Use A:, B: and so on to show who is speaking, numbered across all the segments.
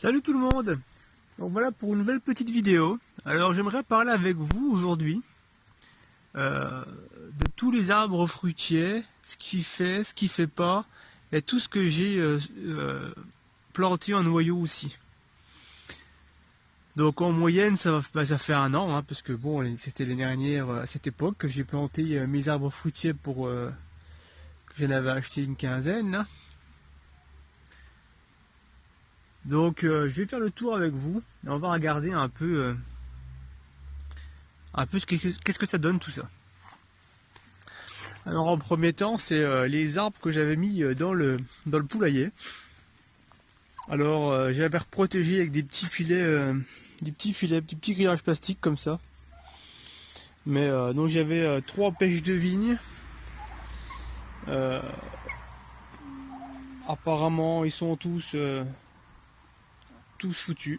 A: Salut tout le monde. Donc voilà pour une nouvelle petite vidéo. Alors j'aimerais parler avec vous aujourd'hui de tous les arbres fruitiers, ce qui fait pas, et tout ce que j'ai planté en noyau aussi. Donc en moyenne ça fait un an, hein, parce que bon c'était l'année dernière à cette époque que j'ai planté mes arbres fruitiers pour que j'en avais acheté une quinzaine là. Donc je vais faire le tour avec vous et on va regarder un peu qu'est-ce que ça donne tout ça. Alors en premier temps c'est les arbres que j'avais mis dans le poulailler. Alors j'avais protégé avec des petits filets, des petits grillages plastiques comme ça. Mais donc j'avais 3 pêches de vigne. Apparemment ils sont tous foutus.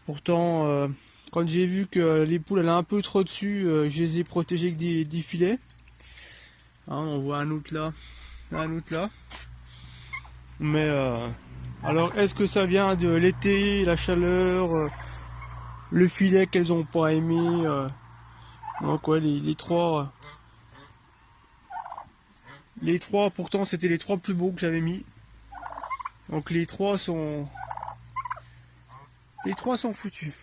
A: Pourtant quand j'ai vu que les poules allaient un peu trop dessus, je les ai protégés avec des filets. Hein, on voit un autre là, un autre là. Mais alors est-ce que ça vient de l'été, la chaleur, le filet qu'elles ont pas aimé donc ouais les trois pourtant c'était les 3 plus beaux que j'avais mis. Donc les trois sont foutus.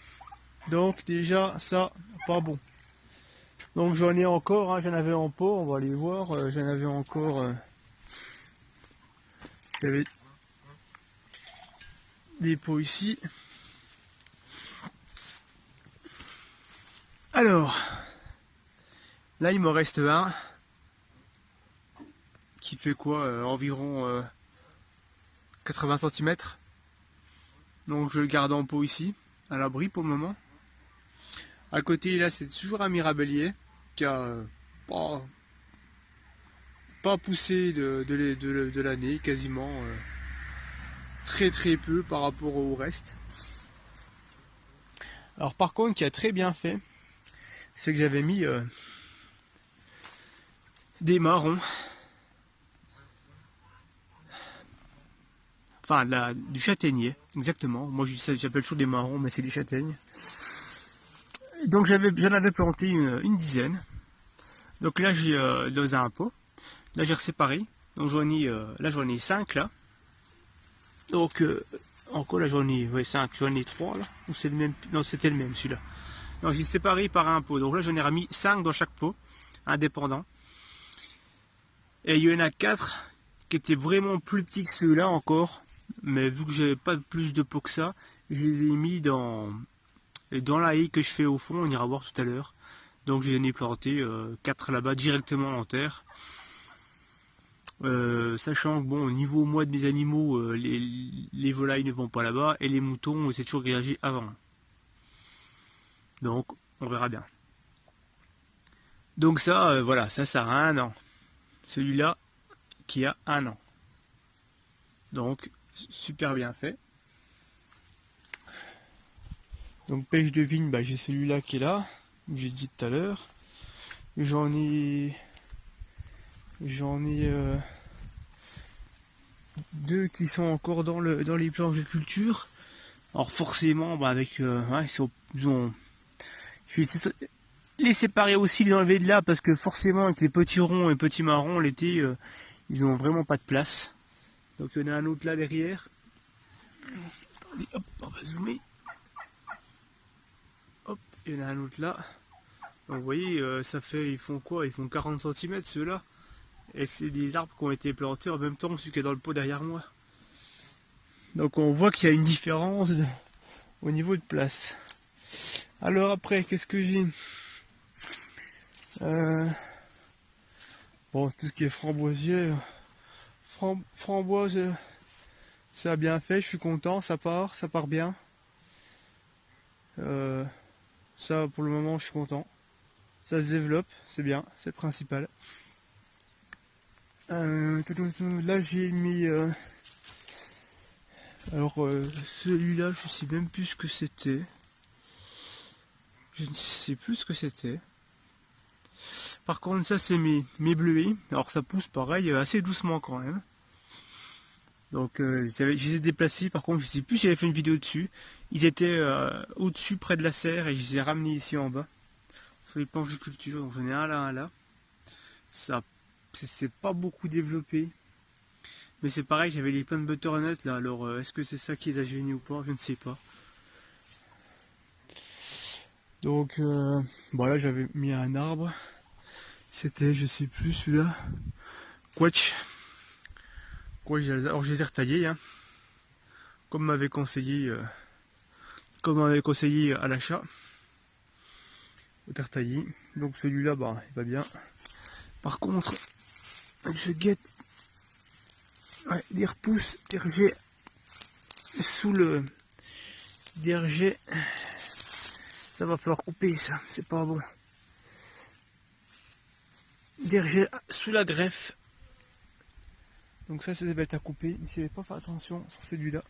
A: Donc déjà ça pas bon. Donc j'en ai encore, hein, j'en avais en pot, on va aller voir, j'en avais encore j'avais des pots ici. Alors là il me reste un qui fait quoi environ 80 cm. Donc je le garde en pot ici, à l'abri pour le moment. À côté là c'est toujours un mirabellier qui a pas poussé de l'année, quasiment très peu par rapport au reste. Alors par contre qui a très bien fait, c'est que j'avais mis des marrons. Enfin du châtaignier, exactement. Moi j'appelle toujours des marrons, mais c'est des châtaignes. Donc j'en avais planté une dizaine. Donc là j'ai dans un pot. Là j'ai séparé. Donc là j'en ai 5 là. Donc encore là j'en ai 5, j'en ai 3 là. Ou c'est le même. Non, c'était le même celui-là. Donc j'ai séparé par un pot. Donc là j'en ai remis 5 dans chaque pot, indépendant. Et il y en a 4 qui étaient vraiment plus petits que ceux-là encore. Mais vu que j'avais pas plus de pots que ça, je les ai mis dans la haie que je fais au fond, on ira voir tout à l'heure. Donc j'en ai planté 4 là-bas directement en terre. Sachant que bon, au niveau moi de mes animaux, les volailles ne vont pas là-bas et les moutons c'est toujours grillagé avant. Donc on verra bien. Donc ça, voilà, ça a 1 an. Celui-là qui a 1 an. Donc super bien fait. Donc pêche de vigne, bah, j'ai celui-là qui est là, j'ai dit tout à l'heure. J'en ai 2 qui sont encore dans les planches de culture. Alors forcément, bah, avec je vais les séparer aussi, les enlever de là, parce que forcément avec les petits ronds et petits marrons l'été, ils ont vraiment pas de place. Donc il y en a un autre là derrière. Attendez, hop, on va zoomer. Hop, il y en a un autre là. Donc vous voyez, ils font quoi? Ils font 40 cm ceux-là. Et c'est des arbres qui ont été plantés en même temps que celui qui est dans le pot derrière moi. Donc on voit qu'il y a une différence au niveau de place. Alors après, qu'est-ce que j'ai? Bon, tout ce qui est framboisier, framboise, ça a bien fait, je suis content, ça part bien. Ça pour le moment je suis content. Ça se développe, c'est bien, c'est le principal. Là j'ai mis celui-là je sais même plus ce que c'était. Je ne sais plus ce que c'était. Par contre ça c'est mes bleuets. Alors ça pousse pareil assez doucement quand même. Donc je les ai déplacés, par contre je sais plus si j'avais fait une vidéo dessus. Ils étaient au-dessus près de la serre et je les ai ramenés ici en bas. Sur les planches de culture, donc j'en ai un là. Ça, c'est pas beaucoup développé. Mais c'est pareil, j'avais les plein de butternuts là, alors est-ce que c'est ça qui les a gênés ou pas? Je ne sais pas. Donc voilà, j'avais mis un arbre. C'était, je sais plus, celui-là. Quetch. Alors je les ai retaillés, hein, comme m'avait conseillé à l'achat. Retaillé. Donc celui-là, bah, il va bien. Par contre, je guette des repousses, des rejets sous le DRG. Ça va falloir couper ça, c'est pas bon. DRG sous la greffe. Donc ça c'est bête à couper. Je vais pas faire attention sur celui-là.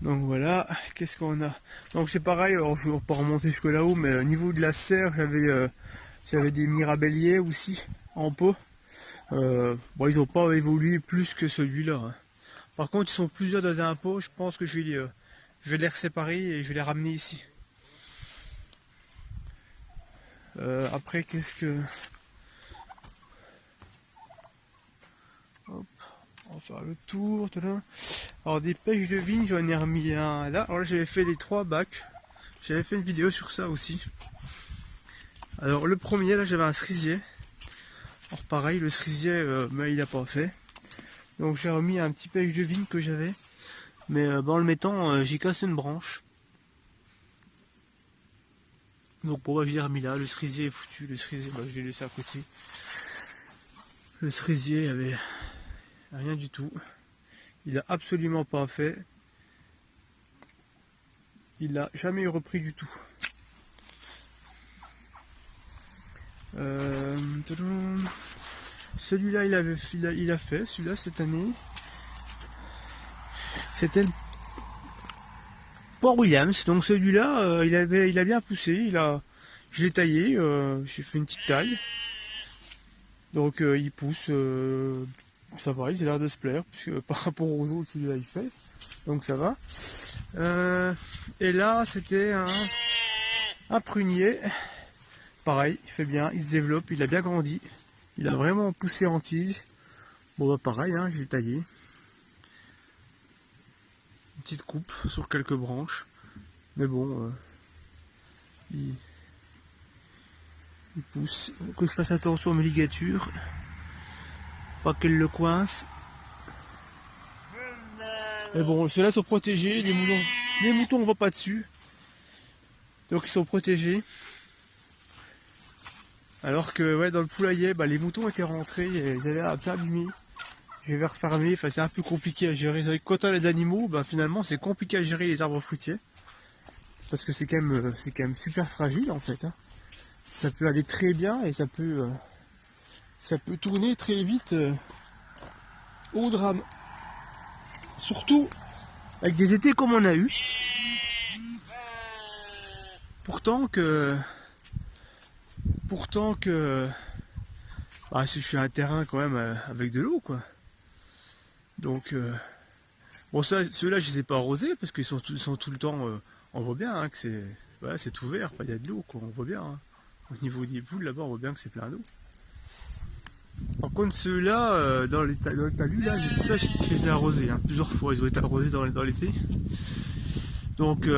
A: Donc voilà, qu'est-ce qu'on a? Donc c'est pareil, alors je ne vais pas remonter jusque là-haut, mais au niveau de la serre, j'avais des mirabelliers aussi en pot. Bon, ils n'ont pas évolué plus que celui-là, hein. Par contre, ils sont plusieurs dans un pot. Je pense que je vais les séparer et je vais les ramener ici. Après, qu'est-ce que... Hop, on va faire le tour. Tada. Alors, des pêches de vigne, j'en ai remis un là. Alors là, j'avais fait les 3 bacs. J'avais fait une vidéo sur ça aussi. Alors, le premier, là, j'avais un cerisier. Alors, pareil, le cerisier, mais il n'a pas fait. Donc j'ai remis un petit pêche de vigne que j'avais, mais en le mettant, j'ai cassé une branche. Donc pourquoi je l'ai remis là? Le cerisier est foutu, le cerisier, bah, je l'ai laissé à côté. Le cerisier, il avait rien du tout. Il a absolument pas fait. Il n'a jamais repris du tout. Celui-là, il a fait, celui-là cette année. C'était le Port Williams. Donc celui-là, il a bien poussé. Je l'ai taillé. J'ai fait une petite taille. Donc il pousse. Ça va, il a l'air de se plaire puisque par rapport aux autres, celui-là il fait. Donc ça va. Et là, c'était un prunier. Pareil, il fait bien, il se développe, il a bien grandi. Il a vraiment poussé en tige. Bon bah pareil, hein, je l'ai taillé. Une petite coupe sur quelques branches. Mais bon, il pousse. Que je fasse attention à mes ligatures. Pas qu'elle le coince. Mais bon, ceux-là sont protégés. Les moutons on va pas dessus. Donc ils sont protégés. Alors que ouais, dans le poulailler, bah, les moutons étaient rentrés et ils avaient un peu abîmé. Je vais refermer, enfin, c'est un peu compliqué à gérer. Quand on a des animaux, bah, finalement c'est compliqué à gérer les arbres fruitiers. Parce que c'est quand même super fragile en fait, hein. Ça peut aller très bien et ça peut tourner très vite au drame. Surtout avec des étés comme on a eu. Pourtant que bah, je suis un terrain quand même avec de l'eau quoi. Donc bon, ceux-là je les ai pas arrosés parce qu'ils sont tout le temps, on voit bien hein, que c'est tout vert, il y a de l'eau quoi, on voit bien hein. Au niveau des poules là-bas on voit bien que c'est plein d'eau. Par contre ceux-là dans le talus là, ça je les ai arrosés hein, plusieurs fois, ils ont été arrosés dans l'été. Donc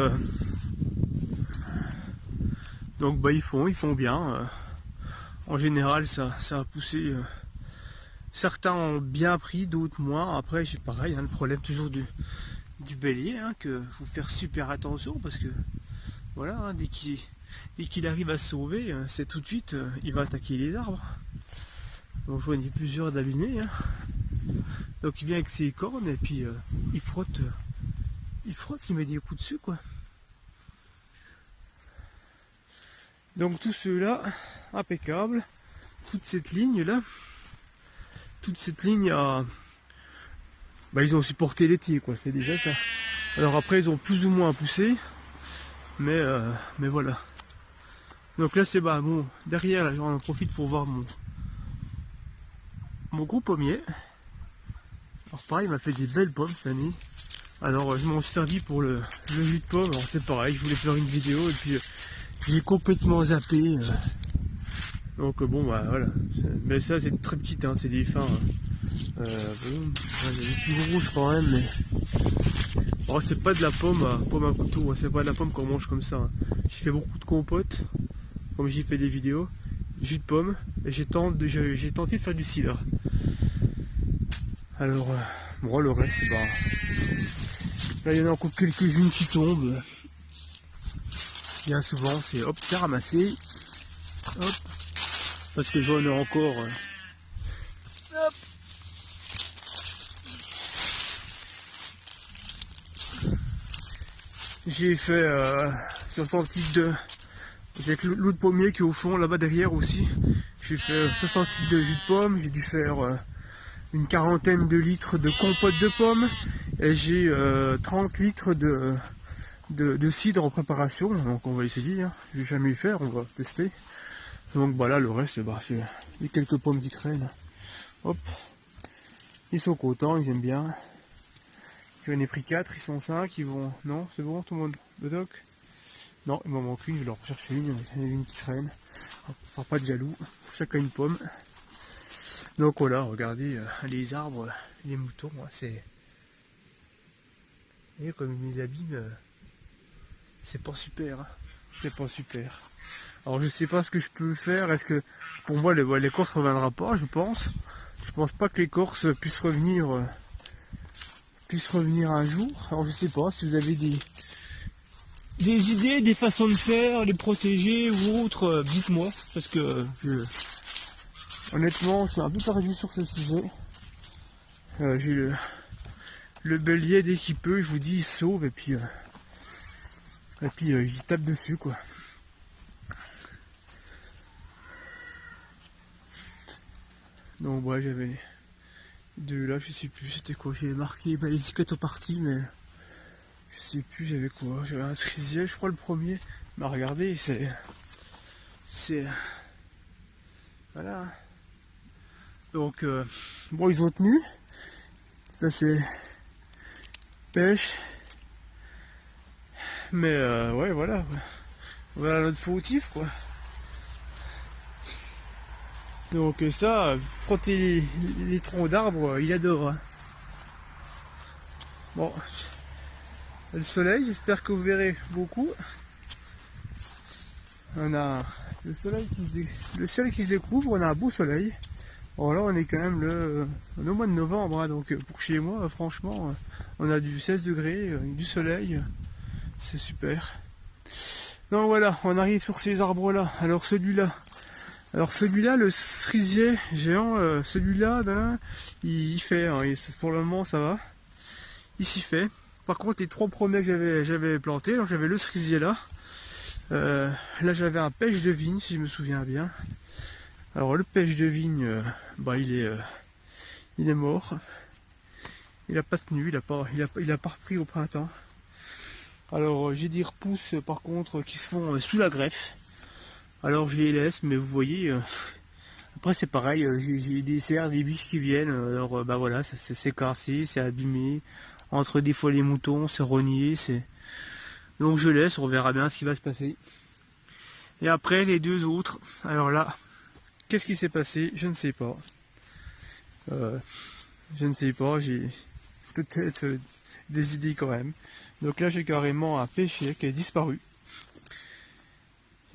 A: bah ils font bien. En général ça a poussé. Certains ont bien pris, d'autres moins. Après c'est pareil, hein, le problème toujours du bélier, hein, que faut faire super attention parce que voilà, hein, dès qu'il arrive à se sauver, c'est tout de suite, il va attaquer les arbres. Donc je vois plusieurs d'abîmés. Hein. Donc il vient avec ses cornes et puis il frotte, il met des coups dessus quoi. Donc tout ceux-là, impeccable. Toute cette ligne là, bah, ils ont supporté l'été quoi, c'est déjà ça. Alors après ils ont plus ou moins poussé, mais voilà. Donc là c'est bah bon, derrière là, j'en profite pour voir mon gros pommier. Alors pareil, il m'a fait des belles pommes cette année. Alors je m'en suis servi pour le jus de pomme. Alors c'est pareil, je voulais faire une vidéo et puis j'ai complètement zappé. Donc bon bah voilà. Mais ça c'est très petite, hein, c'est des fins. Bon, des plus grosses quand même, mais oh, c'est pas de la pomme à couteau, c'est pas de la pomme qu'on mange comme ça. Hein. J'ai fait beaucoup de compotes, comme j'ai fait des vidéos, jus de pomme, et j'ai tenté de faire du cidre. Alors, bon, le reste, bah, là il y en a encore quelques-unes qui tombent. Bien souvent, c'est hop, c'est ramassé, hop, parce que j'en ai encore. Hop. J'ai fait 60 litres de. Avec l'autre pommier qui est au fond, là-bas derrière aussi. J'ai fait 60 litres de jus de pomme, j'ai dû faire une quarantaine de litres de compote de pommes. Et j'ai 30 litres de cidre en préparation. Donc on va essayer, hein. Je vais jamais le faire, on va tester. Donc voilà, le reste, bah, c'est les quelques pommes qui traînent. Hop. Ils sont contents, ils aiment bien. J'en ai pris 4, ils sont 5, ils vont. Non, c'est bon, tout le monde. Le doc. Non, il m'en manque une, je vais leur chercher une, il y en a une qui traîne. On ne fera pas de jaloux, chacun une pomme. Donc voilà, regardez les arbres, les moutons, hein, c'est. Vous voyez comme ils nous abîment, c'est pas super, hein. C'est pas super. Alors je sais pas ce que je peux faire, est-ce que pour moi l'écorce ne reviendra pas, je pense. Je pense pas que l'écorce puisse revenir un jour. Alors je sais pas si vous avez des idées, des façons de faire, les protéger ou autre, dites-moi, parce que honnêtement je suis un peu perdu sur ce sujet. J'ai le bélier dès qu'il peut, je vous dis, il sauve et puis il tape dessus quoi. Donc ouais, j'avais deux là, je sais plus c'était quoi, j'ai marqué les étiquettes aux parties, mais je sais plus j'avais quoi, j'avais un cerisier, je crois le premier. Mais regardez, c'est voilà. Donc bon, ils ont tenu. Ça c'est pêche. Mais ouais, voilà. Voilà notre fautif quoi. Donc ça, frotter les troncs d'arbres, il adore. Hein. Bon, le soleil, j'espère que vous verrez beaucoup. On a le soleil le ciel qui se découvre, on a un beau soleil. Bon là on est quand même on est au mois de novembre, hein, donc pour chez moi, franchement, on a du 16 degrés, du soleil, c'est super. Donc voilà, on arrive sur ces arbres là. Alors celui-là, le cerisier géant, celui-là, ben, il fait, hein, pour le moment ça va, il s'y fait. Par contre les trois premiers que j'avais plantés, donc j'avais le cerisier là. Là j'avais un pêche de vigne si je me souviens bien. Alors le pêche de vigne, bah il est mort. Il a pas tenu, il a pas repris au printemps. Alors j'ai des repousses par contre qui se font sous la greffe. Alors je les laisse, mais vous voyez, après c'est pareil, j'ai des cerfs, des biches qui viennent. Alors bah voilà, c'est cassé, c'est abîmé. Entre des fois les moutons, c'est rogné, donc je laisse, on verra bien ce qui va se passer. Et après les deux autres, alors là, qu'est-ce qui s'est passé? Je ne sais pas. Je ne sais pas, j'ai peut-être des idées quand même. Donc là j'ai carrément un pêcher qui est disparu.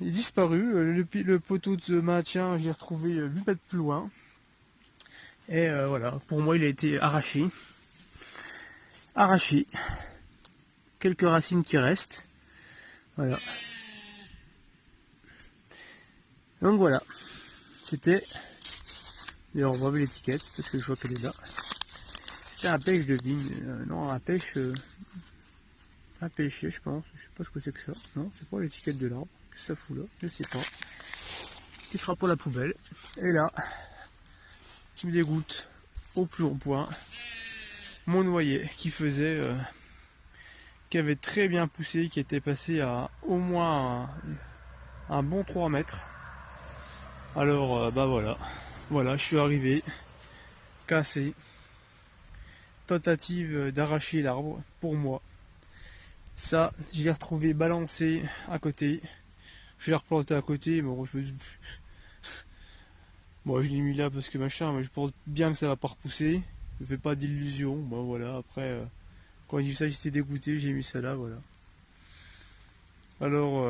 A: Il est disparu, le poteau de maintien, je l'ai retrouvé 8 mètres plus loin. Et voilà, pour moi il a été arraché. Quelques racines qui restent. Voilà. Donc voilà. C'était. D'ailleurs on voit l'étiquette, parce que je vois qu'elle est là. C'est un pêche de vigne. Non, un pêche. Un pêcher, je pense. Je sais pas ce que c'est que ça. Non, c'est pas l'étiquette de l'arbre. Qu'est-ce que ça fout là? Je sais pas. Qui sera pour la poubelle. Et là, qui me dégoûte au plus haut point, mon noyer qui faisait. Qui avait très bien poussé, qui était passé à au moins un bon 3 mètres. Alors bah voilà. Voilà, je suis arrivé. cassé. Tentative d'arracher l'arbre pour moi. Ça, je l'ai retrouvé balancé à côté. Je l'ai replanté à côté. Bon, bon, je l'ai mis là parce que machin, mais je pense bien que ça va pas repousser. Je fais pas d'illusions. Bon, voilà. Après, quand j'ai vu ça, j'étais dégoûté. J'ai mis ça là, voilà. Alors,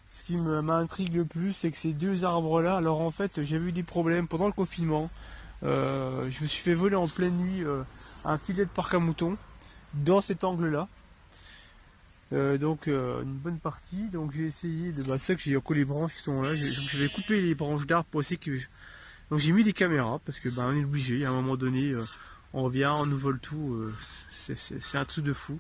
A: ce qui m'intrigue le plus, c'est que ces deux arbres-là. Alors, en fait, j'ai eu des problèmes pendant le confinement. Je me suis fait voler en pleine nuit un filet de parc à moutons dans cet angle-là. Donc une bonne partie. Donc j'ai essayé de. Bah, c'est ça que j'ai encore les branches qui sont là. Donc je vais couper les branches d'arbres pour essayer que. Donc j'ai mis des caméras parce que bah, on est obligé. À un moment donné, on vient, on nous vole tout. C'est un truc de fou.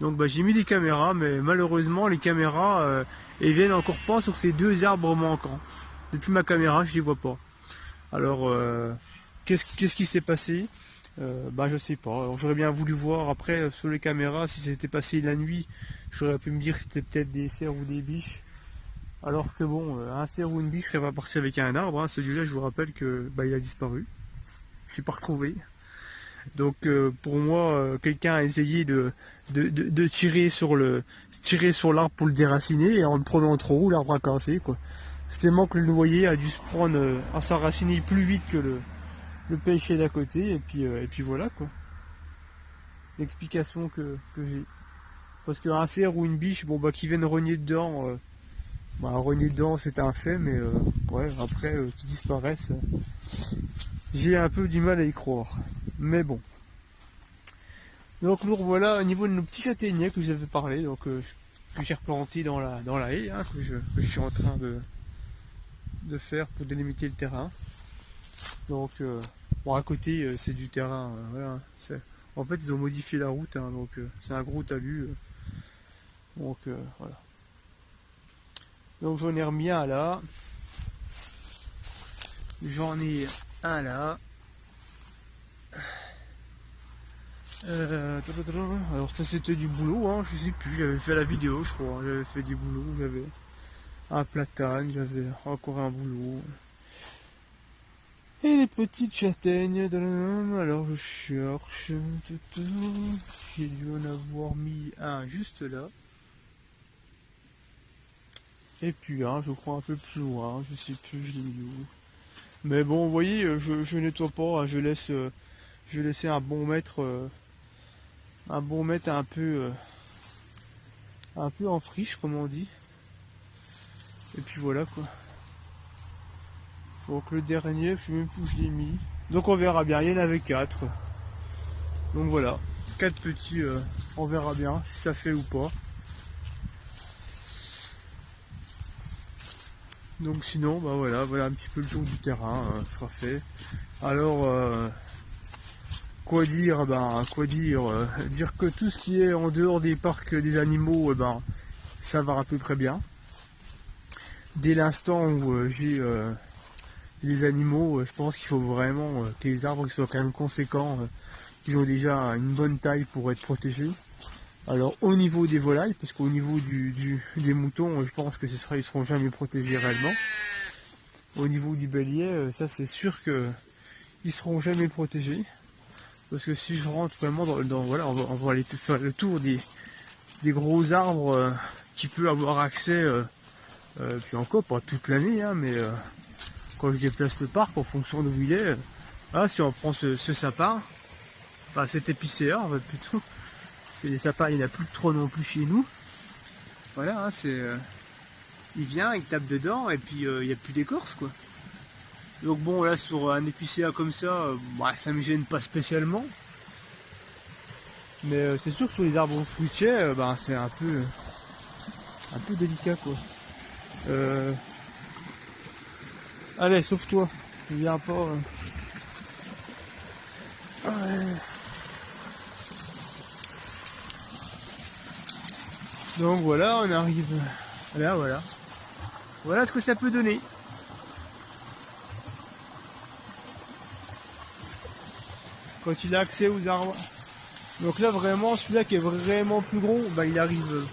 A: Donc bah, j'ai mis des caméras, mais malheureusement les caméras elles viennent encore pas sur ces deux arbres manquants. Depuis ma caméra, je les vois pas. Alors qu'est-ce qui s'est passé? Bah je sais pas. J'aurais bien voulu voir après sur les caméras si c'était passé la nuit. J'aurais pu me dire que c'était peut-être des cerfs ou des biches. Alors que bon, un cerf ou une biche serait pas parti avec un arbre. Hein. Celui-là, je vous rappelle que bah, il a disparu. Je l'ai pas retrouvé. Donc pour moi, quelqu'un a essayé de tirer sur l'arbre pour le déraciner et en le prenant trop haut, l'arbre a cassé quoi. C'est tellement que le noyer a dû se prendre à s'enraciner plus vite que le pêcher d'à côté et puis voilà quoi. L'explication que j'ai. Parce qu'un cerf ou une biche, bon bah qui viennent rogner dedans, bah rogner dedans c'est un fait, mais ouais après qu'ils disparaissent, j'ai un peu du mal à y croire. Mais bon. Donc nous voilà au niveau de nos petits châtaigniers que je vous avais parlé, donc que j'ai replanté dans la haie, hein, que je suis en train de faire pour délimiter le terrain. Donc bon à côté c'est du terrain, voilà. En fait ils ont modifié la route, hein, donc c'est un gros talus. Donc voilà. Donc j'en ai remis un là. J'en ai un là. Alors ça c'était du boulot, hein, je sais plus, j'avais fait la vidéo je crois, j'avais fait du boulot, j'avais un platane, j'avais encore un boulot. Et les petites châtaignes, alors je cherche, j'ai dû en avoir mis un juste là. Et puis je crois un peu plus loin, je sais plus, je l'ai mis où. Mais bon, vous voyez, je nettoie pas, hein, je laissais un bon mètre un peu en friche comme on dit. Et puis voilà quoi. Donc le dernier, je sais même plus où je l'ai mis. Donc on verra bien, il y en avait 4. Donc voilà, 4 petits, on verra bien si ça fait ou pas. Donc sinon, bah voilà un petit peu le tour du terrain sera fait. Alors quoi dire, dire que tout ce qui est en dehors des parcs des animaux, ça va à peu près bien. Dès l'instant où j'ai les animaux, je pense qu'il faut vraiment que les arbres soient quand même conséquents, qu'ils ont déjà une bonne taille pour être protégés. Alors au niveau des volailles, parce qu'au niveau des moutons, je pense que ils seront jamais protégés réellement. Au niveau du bélier, ça c'est sûr que ils seront jamais protégés. Parce que si je rentre vraiment voilà, on va aller faire le tour des gros arbres qui peut avoir accès, puis encore pas toute l'année, hein, mais quand je déplace le parc en fonction d'où il est, si on prend ce sapin, cet épicéa, on va plutôt. Les sapins, il n'y en a plus trop non plus chez nous. Voilà, il vient, il tape dedans et puis il n'y a plus d'écorce quoi. Donc bon là sur un épicéa comme ça, ça me gêne pas spécialement. Mais c'est sûr que sur les arbres fruitiers, c'est un peu délicat quoi. Allez, sauve-toi, je viens pas. Ouais. Donc voilà, on arrive là, voilà. Voilà ce que ça peut donner. Quand il a accès aux arbres. Donc là vraiment, celui-là qui est vraiment plus gros, il arrive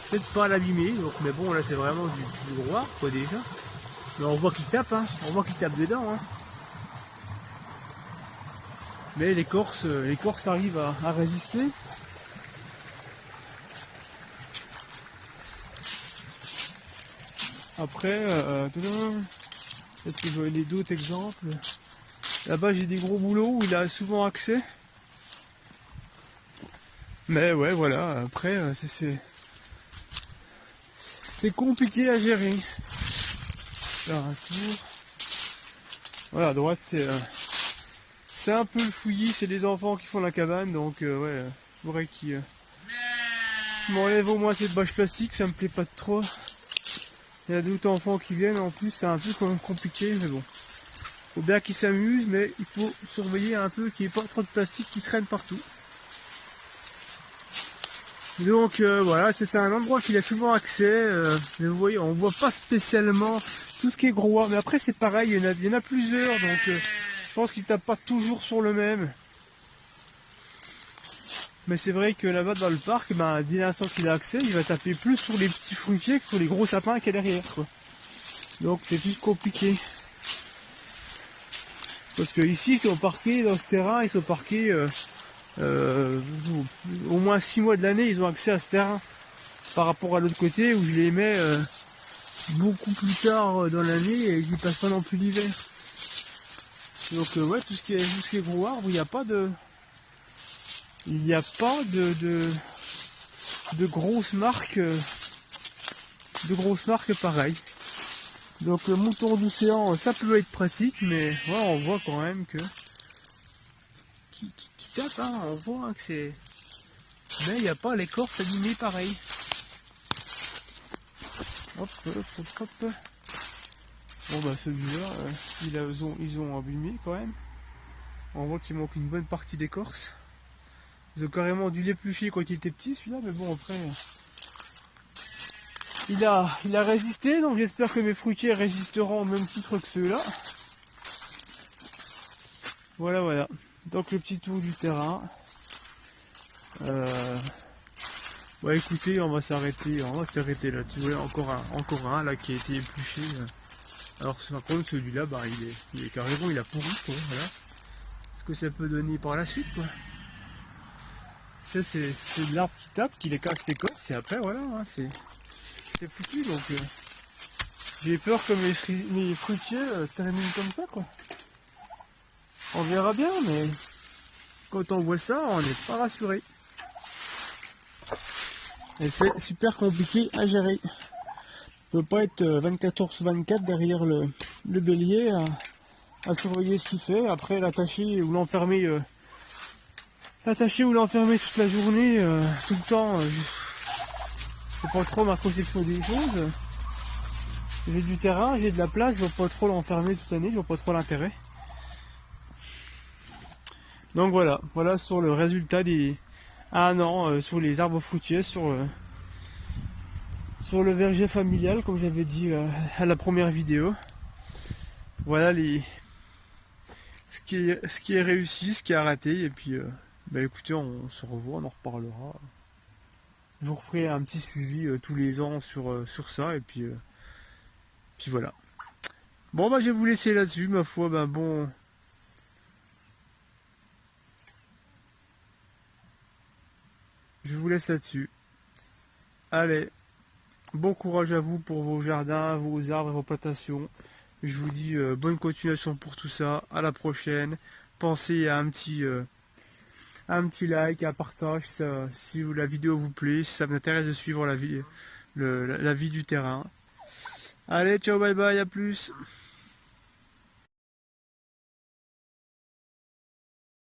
A: peut-être pas à l'abîmer. Donc mais bon là c'est vraiment du gros arbre quoi déjà. Mais on voit qu'il tape, hein. On voit qu'il tape dedans. Hein. Mais l'écorce arrive à résister. Après, est-ce que je vais donner d'autres exemples? Là-bas j'ai des gros boulots où il a souvent accès. Mais ouais, voilà, après c'est compliqué à gérer. Faire un tour. Voilà, à droite c'est un peu le fouillis, c'est les enfants qui font la cabane, donc ouais, il faudrait qu'ils m'enlèvent au moins cette bâche plastique, ça me plaît pas trop. Il y a d'autres enfants qui viennent, en plus c'est un peu quand même compliqué, mais bon. Faut bien qu'ils s'amusent, mais il faut surveiller un peu qu'il n'y ait pas trop de plastique qui traîne partout. Donc voilà, c'est un endroit qu'il a souvent accès, mais vous voyez, on voit pas spécialement tout ce qui est gros, mais après c'est pareil, il y en a plusieurs, donc je pense qu'il tape pas toujours sur le même. Mais c'est vrai que là-bas dans le parc, ben, dès l'instant qu'il a accès, il va taper plus sur les petits fruitiers que sur les gros sapins qu'il y a derrière, quoi. Donc c'est plus compliqué. Parce que ici, ils sont parqués dans ce terrain, ils sont parqués au moins 6 mois de l'année, ils ont accès à ce terrain. Par rapport à l'autre côté où je les mets beaucoup plus tard dans l'année et ils passent pas non plus l'hiver. Donc ouais, tout ce qui est gros arbre, il n'y a pas de grosses marques pareilles. Donc le mouton d'océan, ça peut être pratique, mais ouais, on voit quand même que qui tape, hein, on voit que c'est, mais il n'y a pas l'écorce abîmée pareil. Hop, hop, hop, hop. Bon bah celui-là, ils ont abîmé quand même. On voit qu'il manque une bonne partie d'écorce. Ils ont carrément dû l'éplucher quand il était petit celui-là, mais bon après il a résisté, donc j'espère que mes fruitiers résisteront au même titre que ceux-là. Voilà, voilà. Donc le petit tour du terrain. Ouais, écoutez, on va s'arrêter là-dessus. Ouais, encore un là qui a été épluché. Alors par contre celui-là, bah il est carrément, il a pourri, quoi. Voilà. Ce que ça peut donner par la suite, quoi. Ça c'est de l'arbre qui tape, qui les casse l'écorce, et après voilà, hein, c'est foutu. Donc j'ai peur que mes fruitiers terminent comme ça, quoi. On verra bien, mais quand on voit ça, on n'est pas rassuré. Et c'est super compliqué à gérer. On peut pas être 24h/24 derrière le bélier à surveiller ce qu'il fait, après l'attacher ou l'enfermer toute la journée, tout le temps. C'est pas trop ma conception des choses. J'ai du terrain, j'ai de la place, je ne vais pas trop l'enfermer toute l'année, je vois pas trop l'intérêt. Donc voilà sur le résultat des 1 an sur les arbres fruitiers, sur le verger familial, comme j'avais dit à la première vidéo. Voilà ce qui est réussi, ce qui a raté, et puis bah écoutez, on se revoit, on en reparlera. Je vous referai un petit suivi tous les ans sur ça, et puis voilà. Bon bah je vais vous laisser là-dessus, ma foi, bah bon. Je vous laisse là-dessus. Allez, bon courage à vous pour vos jardins, vos arbres et vos plantations. Je vous dis bonne continuation pour tout ça. À la prochaine. Pensez à un petit like, un partage si la vidéo vous plaît, si ça vous intéresse de suivre la vie du terrain. Allez, ciao, bye bye, à plus.